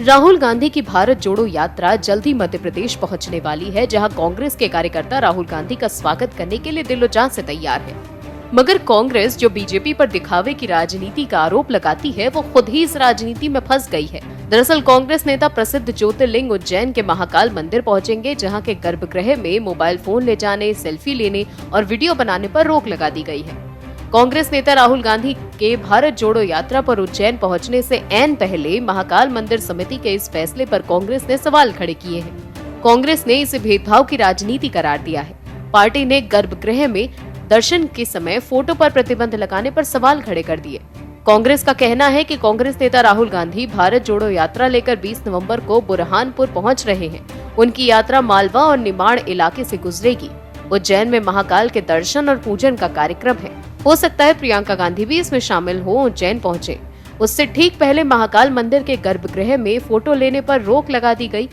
राहुल गांधी की भारत जोड़ो यात्रा जल्द ही मध्य प्रदेश पहुंचने वाली है, जहां कांग्रेस के कार्यकर्ता राहुल गांधी का स्वागत करने के लिए दिलो जान से तैयार है। मगर कांग्रेस जो बीजेपी पर दिखावे की राजनीति का आरोप लगाती है, वो खुद ही इस राजनीति में फंस गई है। दरअसल कांग्रेस नेता प्रसिद्ध ज्योतिर्लिंग उज्जैन के महाकाल मंदिर पहुंचेंगे, जहां के गर्भगृह में मोबाइल फोन ले जाने, सेल्फी लेने और वीडियो बनाने पर रोक लगा दी गई है। कांग्रेस नेता राहुल गांधी के भारत जोड़ो यात्रा पर उज्जैन पहुंचने से ऐन पहले महाकाल मंदिर समिति के इस फैसले पर कांग्रेस ने सवाल खड़े किए हैं। कांग्रेस ने इसे भेदभाव की राजनीति करार दिया है। पार्टी ने गर्भगृह में दर्शन के समय फोटो पर प्रतिबंध लगाने पर सवाल खड़े कर दिए। कांग्रेस का कहना है कि कांग्रेस नेता राहुल गांधी भारत जोड़ो यात्रा लेकर 20 नवंबर को बुरहानपुर पहुंच रहे हैं। उनकी यात्रा मालवा और निमाड़ इलाके से गुजरेगी। उज्जैन में महाकाल के दर्शन और पूजन का कार्यक्रम है। हो सकता है प्रियंका गांधी भी इसमें शामिल हो उज्जैन पहुंचे। उससे ठीक पहले महाकाल मंदिर के गर्भगृह में फोटो लेने पर रोक लगा दी गई।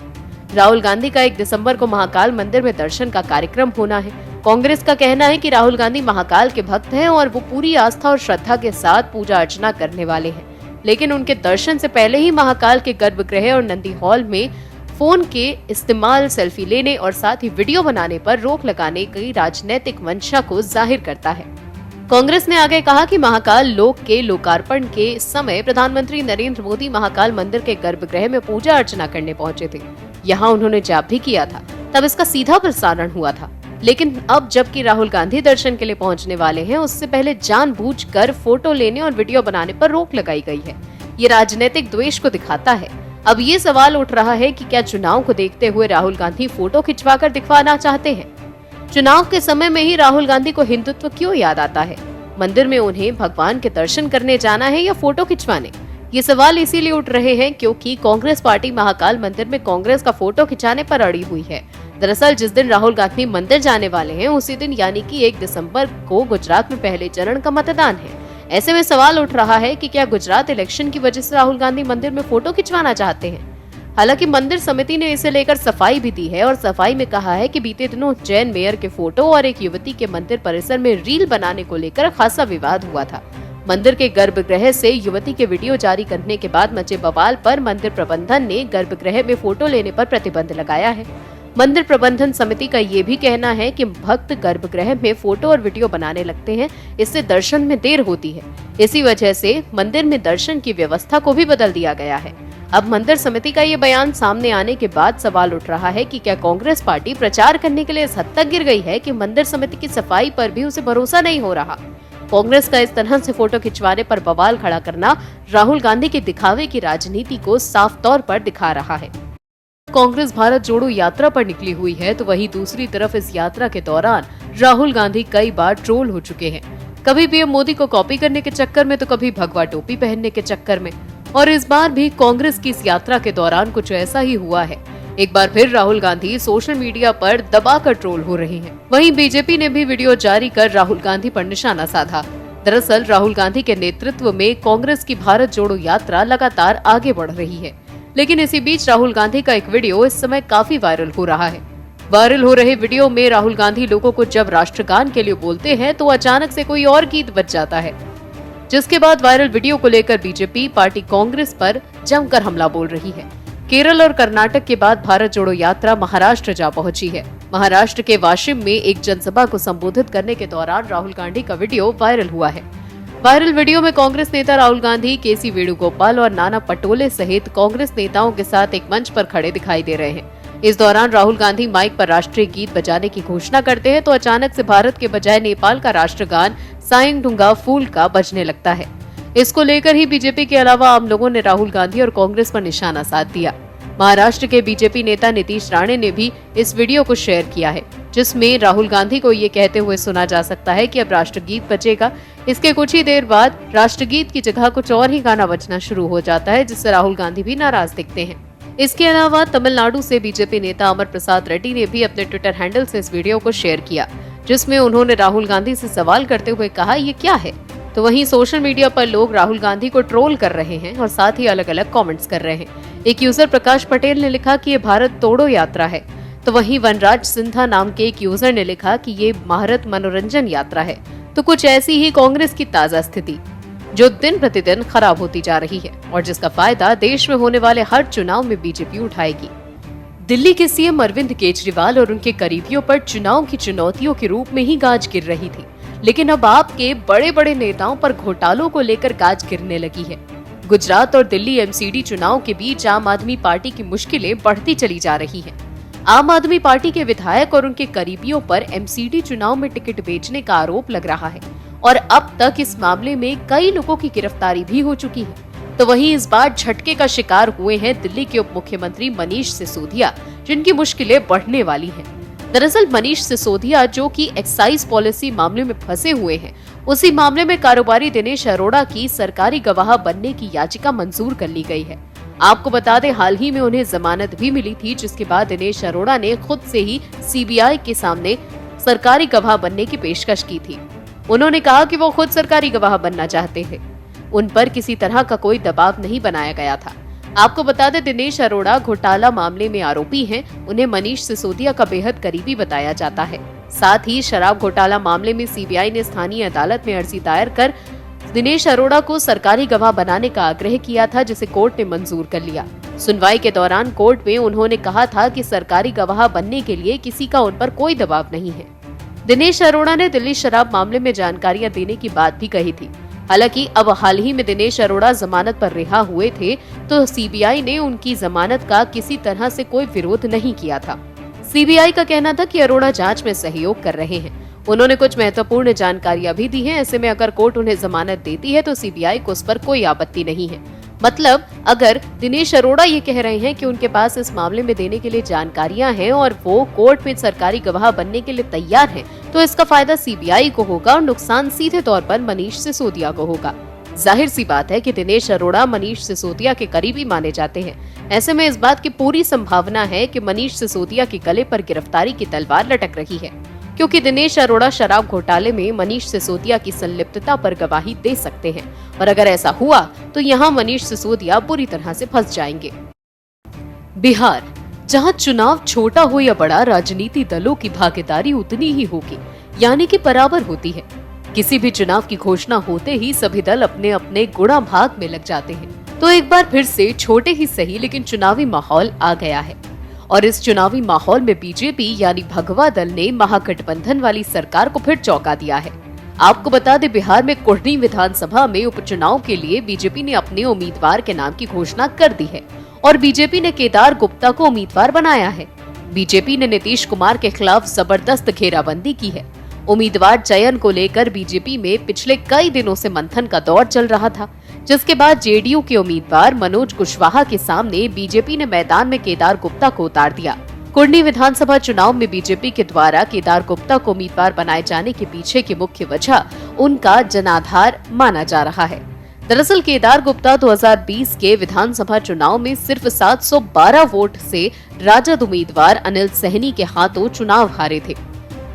राहुल गांधी का 1 दिसंबर को महाकाल मंदिर में दर्शन का कार्यक्रम होना है। कांग्रेस का कहना है कि राहुल गांधी महाकाल के भक्त हैं और वो पूरी आस्था और श्रद्धा के साथ पूजा अर्चना करने वाले हैं, लेकिन उनके दर्शन से पहले ही महाकाल के गर्भगृह और नंदी हॉल में फोन के इस्तेमाल, सेल्फी लेने और साथ ही वीडियो बनाने पर रोक लगाने की राजनीतिक मंशा को जाहिर करता है। कांग्रेस ने आगे कहा कि महाकाल लोक के लोकार्पण के समय प्रधानमंत्री नरेंद्र मोदी महाकाल मंदिर के गर्भगृह में पूजा अर्चना करने पहुंचे थे। यहां उन्होंने जाप भी किया था, तब इसका सीधा प्रसारण हुआ था। लेकिन अब जबकि राहुल गांधी दर्शन के लिए पहुंचने वाले हैं, उससे पहले जानबूझकर फोटो लेने और वीडियो बनाने पर रोक लगाई गई है। ये राजनीतिक द्वेष को दिखाता है। अब ये सवाल उठ रहा है कि क्या चुनाव को देखते हुए राहुल गांधी फोटो खिंचवाकर दिखवाना चाहते हैं? चुनाव के समय में ही राहुल गांधी को हिंदुत्व क्यों याद आता है? मंदिर में उन्हें भगवान के दर्शन करने जाना है या फोटो खिंचवाने? ये सवाल इसीलिए उठ रहे हैं क्योंकि कांग्रेस पार्टी महाकाल मंदिर में कांग्रेस का फोटो खिंचाने पर अड़ी हुई है। दरअसल जिस दिन राहुल गांधी मंदिर जाने वाले हैं, उसी दिन यानी कि 1 दिसंबर को गुजरात में पहले चरण का मतदान है। ऐसे में सवाल उठ रहा है कि क्या गुजरात इलेक्शन की वजह से राहुल गांधी मंदिर में फोटो खिंचवाना चाहते हैं? हालांकि मंदिर समिति ने इसे लेकर सफाई भी दी है और सफाई में कहा है कि बीते दिनों उज्जैन मेयर के फोटो और एक युवती के मंदिर परिसर में रील बनाने को लेकर खासा विवाद हुआ था। मंदिर के गर्भगृह से युवती के वीडियो जारी करने के बाद मचे बवाल पर मंदिर प्रबंधन ने गर्भगृह में फोटो लेने पर प्रतिबंध लगाया है। मंदिर प्रबंधन समिति का ये भी कहना है कि भक्त गर्भगृह में फोटो और वीडियो बनाने लगते हैं, इससे दर्शन में देर होती है। इसी वजह से मंदिर में दर्शन की व्यवस्था को भी बदल दिया गया है। अब मंदिर समिति का ये बयान सामने आने के बाद सवाल उठ रहा है कि क्या कांग्रेस पार्टी प्रचार करने के लिए इस हद तक गिर गई है कि मंदिर समिति की सफाई पर भी उसे भरोसा नहीं हो रहा। कांग्रेस का इस तरह से फोटो खिंचवाने पर बवाल खड़ा करना राहुल गांधी के दिखावे की राजनीति को साफ तौर पर दिखा रहा है। कांग्रेस भारत जोड़ो यात्रा पर निकली हुई है, तो वहीं दूसरी तरफ इस यात्रा के दौरान राहुल गांधी कई बार ट्रोल हो चुके हैं। कभी पीएम मोदी को कॉपी करने के चक्कर में, तो कभी भगवा टोपी पहनने के चक्कर में। और इस बार भी कांग्रेस की इस यात्रा के दौरान कुछ ऐसा ही हुआ है। एक बार फिर राहुल गांधी सोशल मीडिया पर दबाकर ट्रोल हो रहे हैं। वहीं बीजेपी ने भी वीडियो जारी कर राहुल गांधी पर निशाना साधा। दरअसल राहुल गांधी के नेतृत्व में कांग्रेस की भारत जोड़ो यात्रा लगातार आगे बढ़ रही है, लेकिन इसी बीच राहुल गांधी का एक वीडियो इस समय काफी वायरल हो रहा है। वायरल हो रहे वीडियो में राहुल गांधी लोगों को जब राष्ट्रगान के लिए बोलते हैं, तो अचानक से कोई और गीत बज जाता है, जिसके बाद वायरल वीडियो को लेकर बीजेपी पार्टी कांग्रेस पर जमकर हमला बोल रही है। केरल और कर्नाटक के बाद भारत जोड़ो यात्रा महाराष्ट्र जा पहुंची है। महाराष्ट्र के वाशिम में एक जनसभा को संबोधित करने के दौरान राहुल गांधी का वीडियो वायरल हुआ है। वायरल वीडियो में कांग्रेस नेता राहुल गांधी, केसी वेणुगोपाल और नाना पटोले सहित कांग्रेस नेताओं के साथ एक मंच पर खड़े दिखाई दे रहे हैं। इस दौरान राहुल गांधी माइक पर राष्ट्रीय गीत बजाने की घोषणा करते हैं, तो अचानक से भारत के बजाय नेपाल का राष्ट्रगान साइंग ढुंगा फूल का बजने लगता है। इसको लेकर ही बीजेपी के अलावा आम लोगों ने राहुल गांधी और कांग्रेस पर निशाना साध दिया। महाराष्ट्र के बीजेपी नेता नीतीश राणे ने भी इस वीडियो को शेयर किया है, जिसमें राहुल गांधी को ये कहते हुए सुना जा सकता है कि अब राष्ट्रगीत बजेगा। इसके कुछ ही देर बाद राष्ट्रगीत की जगह कुछ और ही गाना बजना शुरू हो जाता है, जिससे राहुल गांधी भी नाराज दिखते हैं। इसके अलावा तमिलनाडु से बीजेपी नेता अमर प्रसाद रेड्डी ने भी अपने ट्विटर हैंडल से इस वीडियो को शेयर किया, जिसमें उन्होंने राहुल गांधी से सवाल करते हुए कहा, ये क्या है? तो वहीं सोशल मीडिया पर लोग राहुल गांधी को ट्रोल कर रहे हैं और साथ ही अलग अलग कमेंट्स कर रहे हैं। एक यूजर प्रकाश पटेल ने लिखा कि ये भारत तोड़ो यात्रा है, तो वहीं वनराज सिन्हा नाम के एक यूजर ने लिखा कि ये भारत मनोरंजन यात्रा है। तो कुछ ऐसी ही कांग्रेस की ताजा स्थिति। जो दिन प्रतिदिन खराब होती जा रही है और जिसका फायदा देश में होने वाले हर चुनाव में बीजेपी उठाएगी। दिल्ली के सीएम अरविंद केजरीवाल और उनके करीबियों पर चुनाव की चुनौतियों के रूप में ही गाज गिर रही थी, लेकिन अब आपके बड़े बड़े नेताओं पर घोटालों को लेकर गाज गिरने लगी है। गुजरात और दिल्ली एमसीडी चुनाव के बीच आम आदमी पार्टी की मुश्किलें बढ़ती चली जा रही हैं। आम आदमी पार्टी के विधायक और उनके करीबियों पर एमसीडी चुनाव में टिकट बेचने का आरोप लग रहा है और अब तक इस मामले में कई लोगों की गिरफ्तारी भी हो चुकी है। तो वहीं इस बार झटके का शिकार हुए हैं दिल्ली के उप मुख्यमंत्री मनीष सिसोदिया, जिनकी मुश्किलें बढ़ने वाली हैं। दरअसल मनीष सिसोदिया, जो कि एक्साइज पॉलिसी मामले में फंसे हुए हैं, उसी मामले में कारोबारी दिनेश अरोड़ा की सरकारी गवाह बनने की याचिका मंजूर कर ली गई है। आपको बता दें, हाल ही में उन्हें जमानत भी मिली थी, जिसके बाद दिनेश अरोड़ा ने खुद से ही सीबीआई के सामने सरकारी गवाह बनने की पेशकश की थी। उन्होंने कहा कि वो खुद सरकारी गवाह बनना चाहते थे। उन पर किसी तरह का कोई दबाव नहीं बनाया गया था। आपको बता दें, दिनेश अरोड़ा घोटाला मामले में आरोपी हैं। उन्हें मनीष सिसोदिया का बेहद करीबी बताया जाता है। साथ ही शराब घोटाला मामले में सीबीआई ने स्थानीय अदालत में अर्जी दायर कर दिनेश अरोड़ा को सरकारी गवाह बनाने का आग्रह किया था, जिसे कोर्ट ने मंजूर कर लिया। सुनवाई के दौरान कोर्ट में उन्होंने कहा था कि सरकारी गवाह बनने के लिए किसी का उन पर कोई दबाव नहीं है। दिनेश अरोड़ा ने दिल्ली शराब मामले में जानकारियां देने की बात भी कही थी। हालांकि अब हाल ही में दिनेश अरोड़ा जमानत पर रिहा हुए थे, तो सीबीआई ने उनकी जमानत का किसी तरह से कोई विरोध नहीं किया था। सीबीआई का कहना था कि अरोड़ा जांच में सहयोग कर रहे हैं। उन्होंने कुछ महत्वपूर्ण जानकारियां भी दी हैं। ऐसे में अगर कोर्ट उन्हें जमानत देती है तो सीबीआई को उस पर कोई आपत्ति नहीं है। मतलब अगर दिनेश अरोड़ा ये कह रहे हैं कि उनके पास इस मामले में देने के लिए जानकारियां हैं और वो कोर्ट में सरकारी गवाह बनने के लिए तैयार हैं, तो इसका फायदा सीबीआई को होगा और नुकसान सीधे तौर पर मनीष सिसोदिया को होगा। जाहिर सी बात है कि दिनेश अरोड़ा मनीष सिसोदिया के करीबी माने जाते हैं। ऐसे में इस बात की पूरी संभावना है कि मनीष सिसोदिया के गले पर गिरफ्तारी की तलवार लटक रही है, क्योंकि दिनेश अरोड़ा शराब घोटाले में मनीष सिसोदिया की संलिप्तता पर गवाही दे सकते हैं और अगर ऐसा हुआ तो यहाँ मनीष सिसोदिया बुरी तरह से फंस जाएंगे। बिहार, जहाँ चुनाव छोटा हो या बड़ा, राजनीति दलों की भागीदारी उतनी ही होगी, यानी कि बराबर होती है। किसी भी चुनाव की घोषणा होते ही सभी दल अपने अपने गुणा भाग में लग जाते हैं। तो एक बार फिर से छोटे ही सही लेकिन चुनावी माहौल आ गया है और इस चुनावी माहौल में बीजेपी यानी भगवा दल ने महागठबंधन वाली सरकार को फिर चौंका दिया है। आपको बता दें, बिहार में कुढ़नी विधानसभा में उपचुनाव के लिए बीजेपी ने अपने उम्मीदवार के नाम की घोषणा कर दी है और बीजेपी ने केदार गुप्ता को उम्मीदवार बनाया है। बीजेपी ने नीतीश कुमार के खिलाफ जबरदस्त घेराबंदी की है। उम्मीदवार चयन को लेकर बीजेपी में पिछले कई दिनों से मंथन का दौर चल रहा था, जिसके बाद जेडीयू के उम्मीदवार मनोज कुशवाहा के सामने बीजेपी ने मैदान में केदार गुप्ता को उतार दिया। कुढ़नी विधानसभा चुनाव में बीजेपी के द्वारा केदार गुप्ता को उम्मीदवार बनाए जाने के पीछे की मुख्य वजह उनका जनाधार माना जा रहा है। दरअसल केदार गुप्ता 2020 के विधानसभा चुनाव में सिर्फ 712 वोट से राजद उम्मीदवार अनिल सहनी के हाथों चुनाव हारे थे।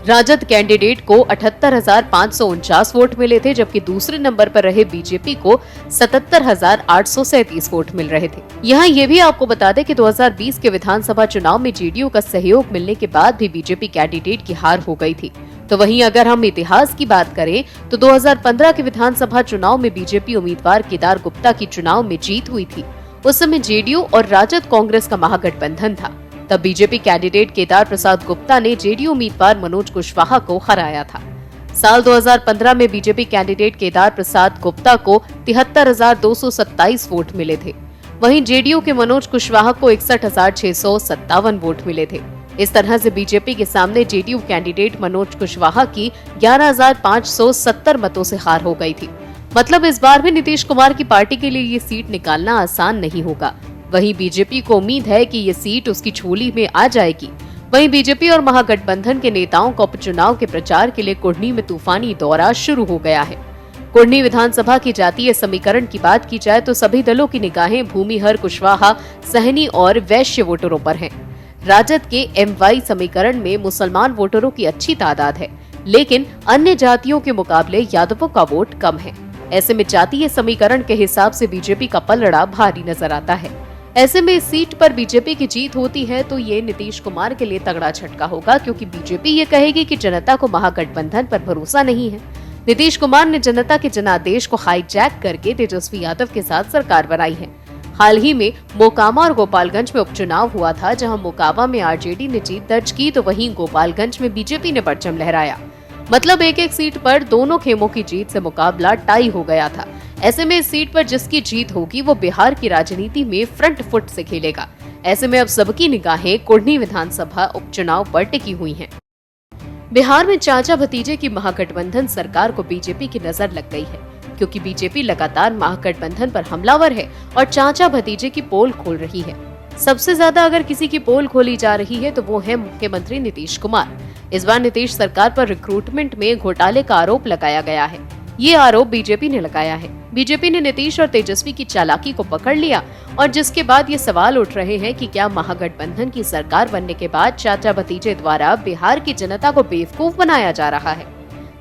राजद कैंडिडेट को 78,549 वोट मिले थे, जबकि दूसरे नंबर पर रहे बीजेपी को 77,837 वोट मिल रहे थे। यहाँ ये भी आपको बता दें कि 2020 के विधानसभा चुनाव में जेडीयू का सहयोग मिलने के बाद भी बीजेपी कैंडिडेट की हार हो गई थी। तो वहीं अगर हम इतिहास की बात करें तो 2015 के विधानसभा चुनाव में बीजेपी उम्मीदवार केदार गुप्ता की चुनाव में जीत हुई थी। उस समय जेडीयू और राजद कांग्रेस का महागठबंधन था। तब बीजेपी कैंडिडेट केदार प्रसाद गुप्ता ने जेडीयू उम्मीदवार मनोज कुशवाहा को हराया था। साल 2015 में बीजेपी कैंडिडेट केदार प्रसाद गुप्ता को 73,227 वोट मिले थे। वहीं जेडीयू के मनोज कुशवाहा को 61,657 वोट मिले थे। इस तरह से बीजेपी के सामने जेडीयू कैंडिडेट मनोज कुशवाहा की 11,570 मतों से हार हो गई थी। मतलब इस बार भी नीतीश कुमार की पार्टी के लिए ये सीट निकालना आसान नहीं होगा। वहीं बीजेपी को उम्मीद है कि ये सीट उसकी झोली में आ जाएगी। वहीं बीजेपी और महागठबंधन के नेताओं का उपचुनाव के प्रचार के लिए कुढ़नी में तूफानी दौरा शुरू हो गया है। कुढ़नी विधानसभा की जातीय समीकरण की बात की जाए तो सभी दलों की निगाहें भूमिहर, कुशवाहा, सहनी और वैश्य वोटरों पर हैं। राजद के एमवाई समीकरण में मुसलमान वोटरों की अच्छी तादाद है, लेकिन अन्य जातियों के मुकाबले यादवों का वोट कम है। ऐसे में जातीय समीकरण के हिसाब से बीजेपी का पलड़ा भारी नजर आता है। ऐसे में इस सीट पर बीजेपी की जीत होती है तो ये नीतीश कुमार के लिए तगड़ा झटका होगा, क्योंकि बीजेपी ये कहेगी कि जनता को महागठबंधन पर भरोसा नहीं है। नीतीश कुमार ने जनता के जनादेश को हाईजैक करके तेजस्वी यादव के साथ सरकार बनाई है। हाल ही में मोकामा और गोपालगंज में उपचुनाव हुआ था, जहां मोकामा में आरजेडी ने जीत दर्ज की तो वहीं गोपालगंज में बीजेपी ने परचम लहराया। मतलब एक एक सीट पर दोनों खेमों की जीत से मुकाबला टाई हो गया था। ऐसे में इस सीट पर जिसकी जीत होगी वो बिहार की राजनीति में फ्रंट फुट से खेलेगा। ऐसे में अब सबकी निगाहें कुढ़नी विधानसभा उपचुनाव पर टिकी हुई हैं। बिहार में चाचा भतीजे की महागठबंधन सरकार को बीजेपी की नजर लग गई है, क्योंकि बीजेपी लगातार महागठबंधन पर हमलावर है और चाचा भतीजे की पोल खोल रही है। सबसे ज्यादा अगर किसी की पोल खोली जा रही है तो वो है मुख्यमंत्री नीतीश कुमार। इस बार नीतीश सरकार पर रिक्रूटमेंट में घोटाले का आरोप लगाया गया है। ये आरोप बीजेपी ने लगाया है। बीजेपी ने नीतीश और तेजस्वी की चालाकी को पकड़ लिया और जिसके बाद ये सवाल उठ रहे हैं कि क्या महागठबंधन की सरकार बनने के बाद चाचा भतीजे द्वारा बिहार की जनता को बेवकूफ बनाया जा रहा है।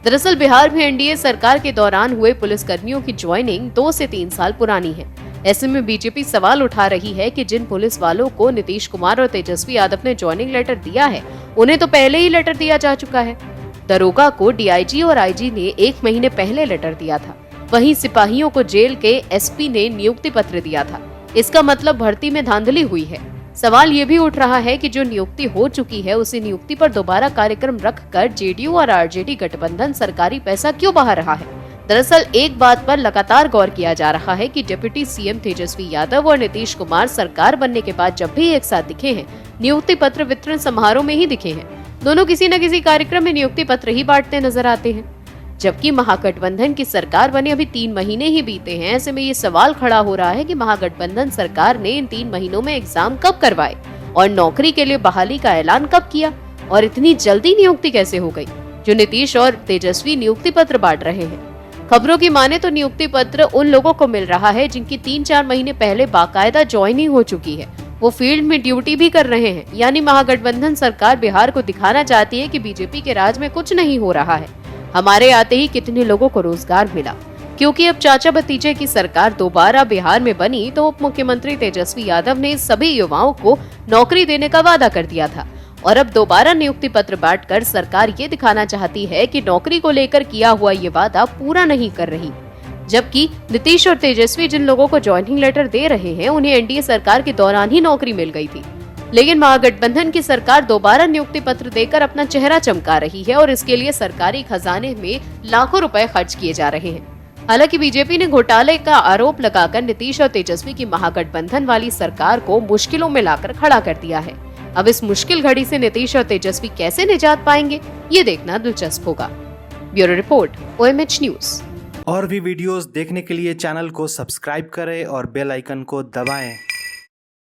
दरअसल बिहार में एनडीए सरकार के दौरान हुए पुलिसकर्मियों की ज्वाइनिंग 2 से 3 साल पुरानी है। ऐसे में बीजेपी सवाल उठा रही है कि जिन पुलिस वालों को नीतीश कुमार और तेजस्वी यादव ने ज्वाइनिंग लेटर दिया है, उन्हें तो पहले ही लेटर दिया जा चुका है। दरोगा को डीआईजी और आईजी ने 1 महीने पहले लेटर दिया था। वहीं सिपाहियों को जेल के एसपी ने नियुक्ति पत्र दिया था। इसका मतलब भर्ती में धांधली हुई है। सवाल ये भी उठ रहा है कि जो नियुक्ति हो चुकी है उसी नियुक्ति पर दोबारा कार्यक्रम रखकर जेडीयू और आरजेडी गठबंधन सरकारी पैसा क्यों बहा रहा है। दरअसल एक बात पर लगातार गौर किया जा रहा है कि डिप्टी सीएम तेजस्वी यादव और नीतीश कुमार सरकार बनने के बाद जब भी एक साथ दिखे हैं, नियुक्ति पत्र वितरण समारोह में ही दिखे हैं। दोनों किसी न किसी कार्यक्रम में नियुक्ति पत्र ही बांटते नजर आते हैं। जबकि महागठबंधन की सरकार बने अभी 3 महीने ही बीते हैं। ऐसे में ये सवाल खड़ा हो रहा है कि महागठबंधन सरकार ने इन 3 महीनों में एग्जाम कब करवाए और नौकरी के लिए बहाली का ऐलान कब किया और इतनी जल्दी नियुक्ति कैसे हो गई, जो नीतीश और तेजस्वी नियुक्ति पत्र बांट रहे हैं। खबरों की माने तो नियुक्ति पत्र उन लोगों को मिल रहा है जिनकी 3-4 महीने पहले बाकायदा ज्वाइनिंग हो चुकी है। वो फील्ड में ड्यूटी भी कर रहे हैं। यानी महागठबंधन सरकार बिहार को दिखाना चाहती है कि बीजेपी के राज में कुछ नहीं हो रहा है। हमारे आते ही कितने लोगों को रोजगार मिला। क्योंकि अब चाचा भतीजे की सरकार दोबारा बिहार में बनी तो उप मुख्यमंत्री तेजस्वी यादव ने सभी युवाओं को नौकरी देने का वादा कर दिया था और अब दोबारा नियुक्ति पत्र बांटकर सरकार ये दिखाना चाहती है कि नौकरी को लेकर किया हुआ ये वादा पूरा नहीं कर रही। जबकि नीतीश और तेजस्वी जिन लोगों को ज्वाइनिंग लेटर दे रहे हैं उन्हें एनडीए सरकार के दौरान ही नौकरी मिल गई थी। लेकिन महागठबंधन की सरकार दोबारा नियुक्ति पत्र देकर अपना चेहरा चमका रही है और इसके लिए सरकारी खजाने में लाखों रुपए खर्च किए जा रहे हैं। हालांकि बीजेपी ने घोटाले का आरोप लगाकर नीतीश और तेजस्वी की महागठबंधन वाली सरकार को मुश्किलों में लाकर खड़ा कर दिया है। अब इस मुश्किल घड़ी से नीतीश और तेजस्वी कैसे निजात पाएंगे, ये देखना दिलचस्प होगा। Bureau report, OMH news. और भी वीडियोस देखने के लिए चैनल को सब्सक्राइब करें और बेल आइकन को दबाएं।